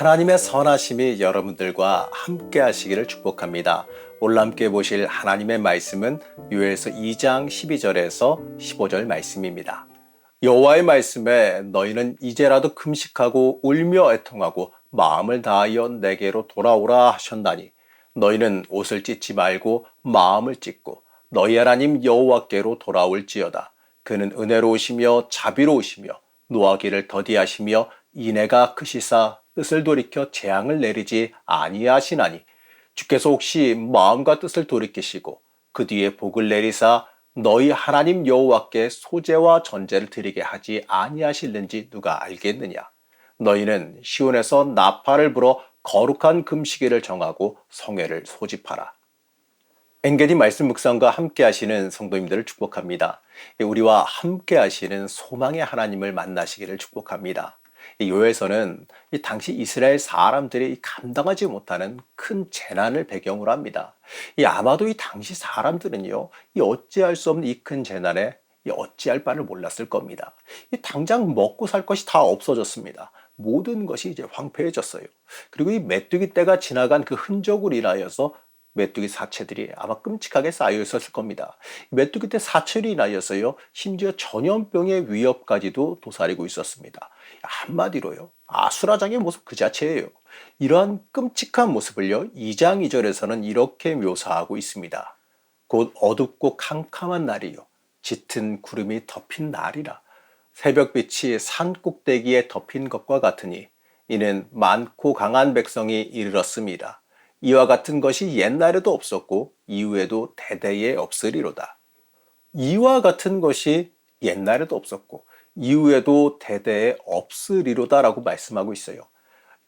하나님의 선하심이 여러분들과 함께 하시기를 축복합니다. 오늘 함께 보실 하나님의 말씀은 요엘서 2장 12절에서 15절 말씀입니다. 여호와의 말씀에 너희는 이제라도 금식하고 울며 애통하고 마음을 다하여 내게로 돌아오라 하셨나니 너희는 옷을 찢지 말고 마음을 찢고 너희 하나님 여호와께로 돌아올지어다. 그는 은혜로우시며 자비로우시며 노하기를 더디하시며 인애가 크시사 뜻을 돌이켜 재앙을 내리지 아니하시나니 주께서 혹시 마음과 뜻을 돌이키시고 그 뒤에 복을 내리사 너희 하나님 여호와께 소제와 전제를 드리게 하지 아니하실는지 누가 알겠느냐. 너희는 시온에서 나팔을 불어 거룩한 금식일을 정하고 성회를 소집하라. 엔게디 말씀 묵상과 함께 하시는 성도님들을 축복합니다. 우리와 함께 하시는 소망의 하나님을 만나시기를 축복합니다. 요엘서는 당시 이스라엘 사람들이 감당하지 못하는 큰 재난을 배경으로 합니다. 아마도 이 당시 사람들은요, 어찌할 수 없는 이 큰 재난에 어찌할 바를 몰랐을 겁니다. 당장 먹고 살 것이 다 없어졌습니다. 모든 것이 이제 황폐해졌어요. 그리고 이 메뚜기 떼가 지나간 그 흔적으로 인하여서 메뚜기 사체들이 아마 끔찍하게 쌓여 있었을 겁니다. 메뚜기 떼 사체로 인하여서요, 심지어 전염병의 위협까지도 도사리고 있었습니다. 한마디로요, 아수라장의 모습 그 자체예요. 이러한 끔찍한 모습을요, 2장 2절에서는 이렇게 묘사하고 있습니다. 곧 어둡고 캄캄한 날이요, 짙은 구름이 덮인 날이라. 새벽빛이 산 꼭대기에 덮인 것과 같으니 이는 많고 강한 백성이 이르렀음이라. 이와 같은 것이 옛날에도 없었고 이후에도 대대에 없으리로다. 이와 같은 것이 옛날에도 없었고 이후에도 대대에 없으리로다 라고 말씀하고 있어요.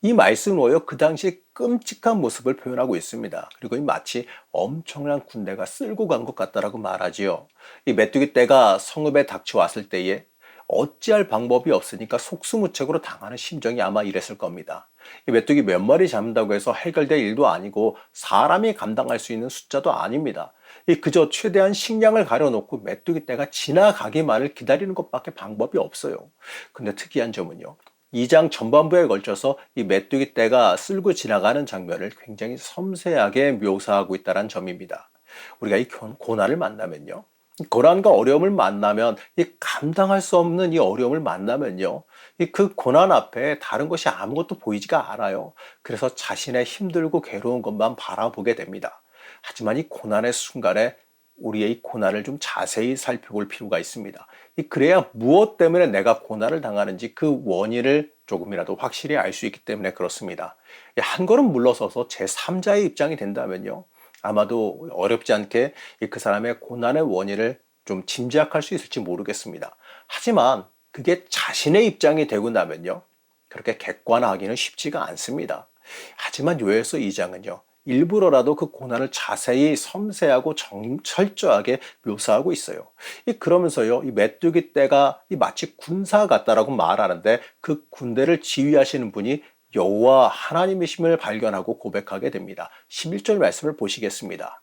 이 말씀으로요, 그 당시의 끔찍한 모습을 표현하고 있습니다. 그리고 마치 엄청난 군대가 쓸고 간 것 같다라고 말하지요. 이 메뚜기 떼가 성읍에 닥쳐왔을 때에 어찌할 방법이 없으니까 속수무책으로 당하는 심정이 아마 이랬을 겁니다. 이 메뚜기 몇 마리 잡는다고 해서 해결될 일도 아니고 사람이 감당할 수 있는 숫자도 아닙니다. 그저 최대한 식량을 가려놓고 메뚜기 떼가 지나가기만을 기다리는 것밖에 방법이 없어요. 근데 특이한 점은요, 2장 전반부에 걸쳐서 이 메뚜기 떼가 쓸고 지나가는 장면을 굉장히 섬세하게 묘사하고 있다는 점입니다. 우리가 이 고난을 만나면요, 고난과 어려움을 만나면 이 감당할 수 없는 이 어려움을 만나면요, 그 고난 앞에 다른 것이 아무것도 보이지가 않아요. 그래서 자신의 힘들고 괴로운 것만 바라보게 됩니다. 하지만 이 고난의 순간에 우리의 이 고난을 좀 자세히 살펴볼 필요가 있습니다. 그래야 무엇 때문에 내가 고난을 당하는지 그 원인을 조금이라도 확실히 알 수 있기 때문에 그렇습니다. 한 걸음 물러서서 제3자의 입장이 된다면요, 아마도 어렵지 않게 그 사람의 고난의 원인을 좀 짐작할 수 있을지 모르겠습니다. 하지만 그게 자신의 입장이 되고 나면요, 그렇게 객관화하기는 쉽지가 않습니다. 하지만 요엘서 2장은요, 일부러라도 그 고난을 자세히 섬세하고 철저하게 묘사하고 있어요. 그러면서요, 이 메뚜기 떼가 마치 군사 같다라고 말하는데 그 군대를 지휘하시는 분이 여호와 하나님이심을 발견하고 고백하게 됩니다. 11절 말씀을 보시겠습니다.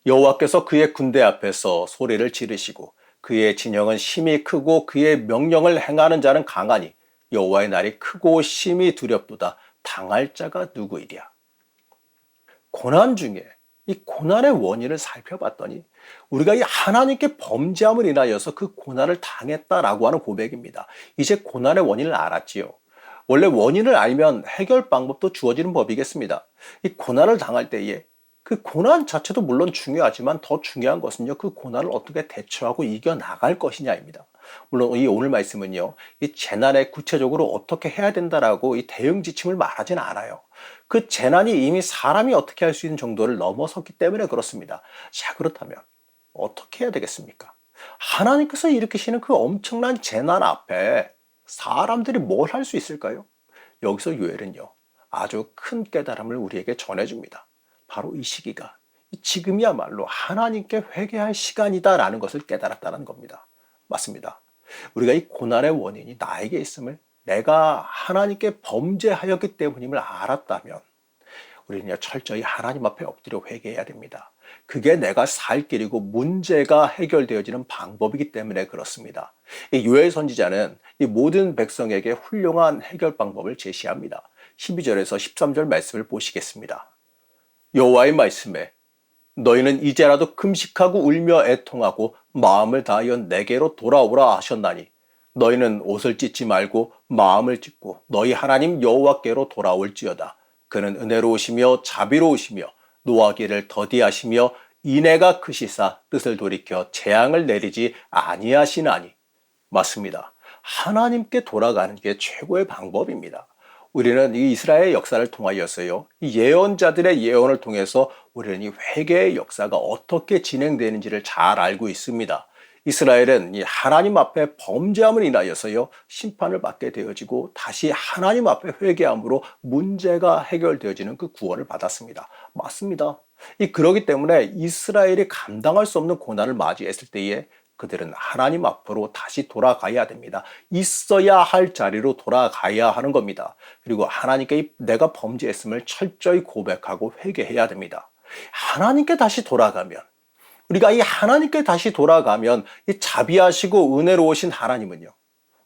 여호와께서 그의 군대 앞에서 소리를 지르시고 그의 진영은 심히 크고 그의 명령을 행하는 자는 강하니 여호와의 날이 크고 심히 두렵도다. 당할 자가 누구이랴. 고난 중에 이 고난의 원인을 살펴봤더니 우리가 이 하나님께 범죄함을 인하여서 그 고난을 당했다라고 하는 고백입니다. 이제 고난의 원인을 알았지요. 원래 원인을 알면 해결 방법도 주어지는 법이겠습니다. 이 고난을 당할 때에 그 고난 자체도 물론 중요하지만 더 중요한 것은요, 그 고난을 어떻게 대처하고 이겨나갈 것이냐입니다. 물론 이 오늘 말씀은요, 이 재난에 구체적으로 어떻게 해야 된다라고 이 대응 지침을 말하진 않아요. 그 재난이 이미 사람이 어떻게 할 수 있는 정도를 넘어섰기 때문에 그렇습니다. 자, 그렇다면 어떻게 해야 되겠습니까? 하나님께서 일으키시는 그 엄청난 재난 앞에 사람들이 뭘 할 수 있을까요? 여기서 요엘은요, 아주 큰 깨달음을 우리에게 전해줍니다. 바로 이 시기가, 지금이야말로 하나님께 회개할 시간이다라는 것을 깨달았다는 겁니다. 맞습니다. 우리가 이 고난의 원인이 나에게 있음을, 내가 하나님께 범죄하였기 때문임을 알았다면 우리는 철저히 하나님 앞에 엎드려 회개해야 됩니다. 그게 내가 살 길이고 문제가 해결되어지는 방법이기 때문에 그렇습니다. 이 요엘 선지자는 이 모든 백성에게 훌륭한 해결 방법을 제시합니다. 12절에서 13절 말씀을 보시겠습니다. 여호와의 말씀에 너희는 이제라도 금식하고 울며 애통하고 마음을 다하여 내게로 돌아오라 하셨나니 너희는 옷을 찢지 말고 마음을 찢고 너희 하나님 여호와께로 돌아올지어다. 그는 은혜로우시며 자비로우시며 노하기를 더디하시며 인애가 크시사 뜻을 돌이켜 재앙을 내리지 아니하시나니. 맞습니다. 하나님께 돌아가는 게 최고의 방법입니다. 우리는 이 이스라엘 역사를 통하여서요, 이 예언자들의 예언을 통해서 우리는 이 회개의 역사가 어떻게 진행되는지를 잘 알고 있습니다. 이스라엘은 이 하나님 앞에 범죄함을 인하여서요, 심판을 받게 되어지고 다시 하나님 앞에 회개함으로 문제가 해결되어지는 그 구원을 받았습니다. 맞습니다. 그러기 때문에 이스라엘이 감당할 수 없는 고난을 맞이했을 때에 그들은 하나님 앞으로 다시 돌아가야 됩니다. 있어야 할 자리로 돌아가야 하는 겁니다. 그리고 하나님께 내가 범죄했음을 철저히 고백하고 회개해야 됩니다. 하나님께 다시 돌아가면, 우리가 이 하나님께 다시 돌아가면 이 자비하시고 은혜로우신 하나님은요,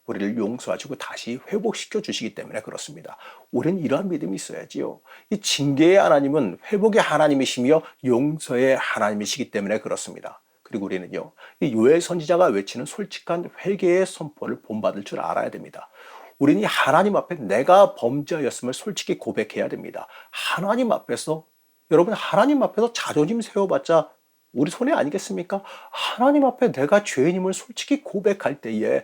우리를 용서하시고 다시 회복시켜 주시기 때문에 그렇습니다. 우리는 이러한 믿음이 있어야지요. 이 징계의 하나님은 회복의 하나님이시며 용서의 하나님이시기 때문에 그렇습니다. 그리고 우리는요, 이 요엘 선지자가 외치는 솔직한 회개의 선포를 본받을 줄 알아야 됩니다. 우리는 하나님 앞에 내가 범죄하였음을 솔직히 고백해야 됩니다. 하나님 앞에서, 여러분, 하나님 앞에서 자존심 세워봤자 우리 손해 아니겠습니까? 하나님 앞에 내가 죄인임을 솔직히 고백할 때에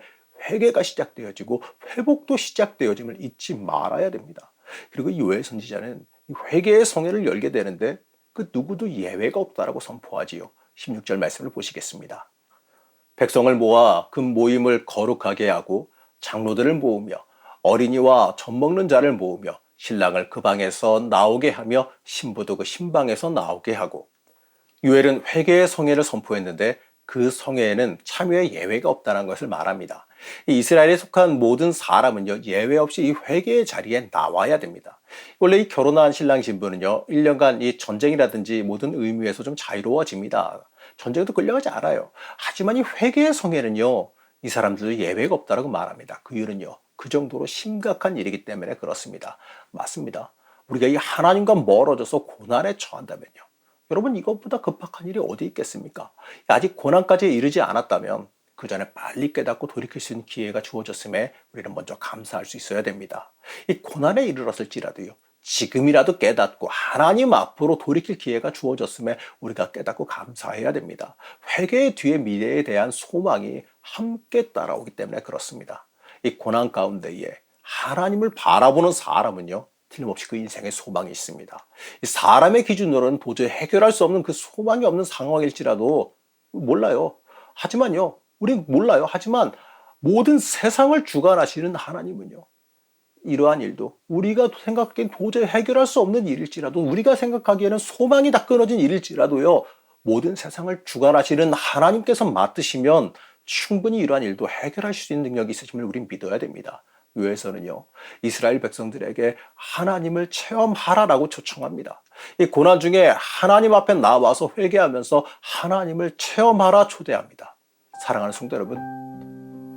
회개가 시작되어지고 회복도 시작되어짐을 잊지 말아야 됩니다. 그리고 이 요엘 선지자는 회개의 성회를 열게 되는데 그 누구도 예외가 없다라고 선포하지요. 16절 말씀을 보시겠습니다. 백성을 모아 그 모임을 거룩하게 하고 장로들을 모으며 어린이와 젖 먹는 자를 모으며 신랑을 그 방에서 나오게 하며 신부도 그 신방에서 나오게 하고. 요엘은 회개의 성회를 선포했는데 그 성회에는 참여의 예외가 없다는 것을 말합니다. 이스라엘에 속한 모든 사람은요, 예외 없이 이 회개의 자리에 나와야 됩니다. 원래 이 결혼한 신랑 신부는요, 1년간 이 전쟁이라든지 모든 의무에서 좀 자유로워집니다. 전쟁에도 끌려가지 않아요. 하지만 이 회개의 성회는요, 이 사람들도 예외가 없다고 말합니다. 그 이유는요, 그 정도로 심각한 일이기 때문에 그렇습니다. 맞습니다. 우리가 이 하나님과 멀어져서 고난에 처한다면요, 여러분, 이것보다 급박한 일이 어디 있겠습니까? 아직 고난까지 이르지 않았다면 그 전에 빨리 깨닫고 돌이킬 수 있는 기회가 주어졌음에 우리는 먼저 감사할 수 있어야 됩니다. 이 고난에 이르렀을지라도요, 지금이라도 깨닫고 하나님 앞으로 돌이킬 기회가 주어졌음에 우리가 깨닫고 감사해야 됩니다. 회개의 뒤에 미래에 대한 소망이 함께 따라오기 때문에 그렇습니다. 이 고난 가운데에 하나님을 바라보는 사람은요, 틀림없이 그 인생에 소망이 있습니다. 사람의 기준으로는 도저히 해결할 수 없는 그 소망이 없는 상황일지라도 몰라요. 하지만요, 우린 몰라요. 하지만 모든 세상을 주관하시는 하나님은요, 이러한 일도 우리가 생각하기엔 도저히 해결할 수 없는 일일지라도, 우리가 생각하기에는 소망이 다 끊어진 일일지라도요, 모든 세상을 주관하시는 하나님께서 맡으시면 충분히 이러한 일도 해결하실 수 있는 능력이 있으심을 우린 믿어야 됩니다. 요엘서는요, 이스라엘 백성들에게 하나님을 체험하라라고 초청합니다. 이 고난 중에 하나님 앞에 나와서 회개하면서 하나님을 체험하라 초대합니다. 사랑하는 성도 여러분,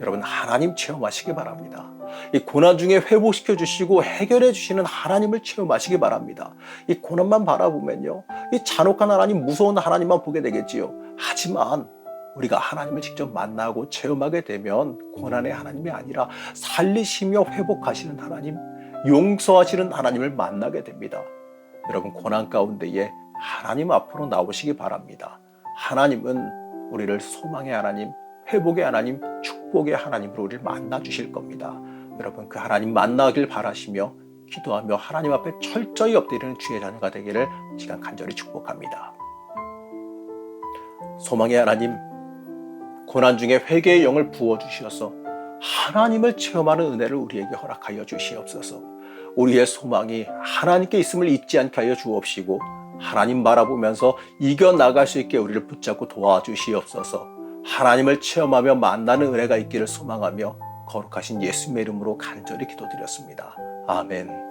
여러분 하나님 체험하시기 바랍니다. 이 고난 중에 회복시켜 주시고 해결해 주시는 하나님을 체험하시기 바랍니다. 이 고난만 바라보면요, 이 잔혹한 하나님, 무서운 하나님만 보게 되겠지요. 하지만 우리가 하나님을 직접 만나고 체험하게 되면 고난의 하나님이 아니라 살리시며 회복하시는 하나님, 용서하시는 하나님을 만나게 됩니다. 여러분, 고난 가운데에 하나님 앞으로 나오시기 바랍니다. 하나님은 우리를 소망의 하나님, 회복의 하나님, 축복의 하나님으로 우리를 만나 주실 겁니다. 여러분, 그 하나님 만나길 바라시며 기도하며 하나님 앞에 철저히 엎드리는 주의 자녀가 되기를 시간 간절히 축복합니다. 소망의 하나님, 고난 중에 회개의 영을 부어주시어서 하나님을 체험하는 은혜를 우리에게 허락하여 주시옵소서. 우리의 소망이 하나님께 있음을 잊지 않게 하여 주옵시고 하나님 바라보면서 이겨나갈 수 있게 우리를 붙잡고 도와주시옵소서. 하나님을 체험하며 만나는 은혜가 있기를 소망하며 거룩하신 예수님의 이름으로 간절히 기도드렸습니다. 아멘.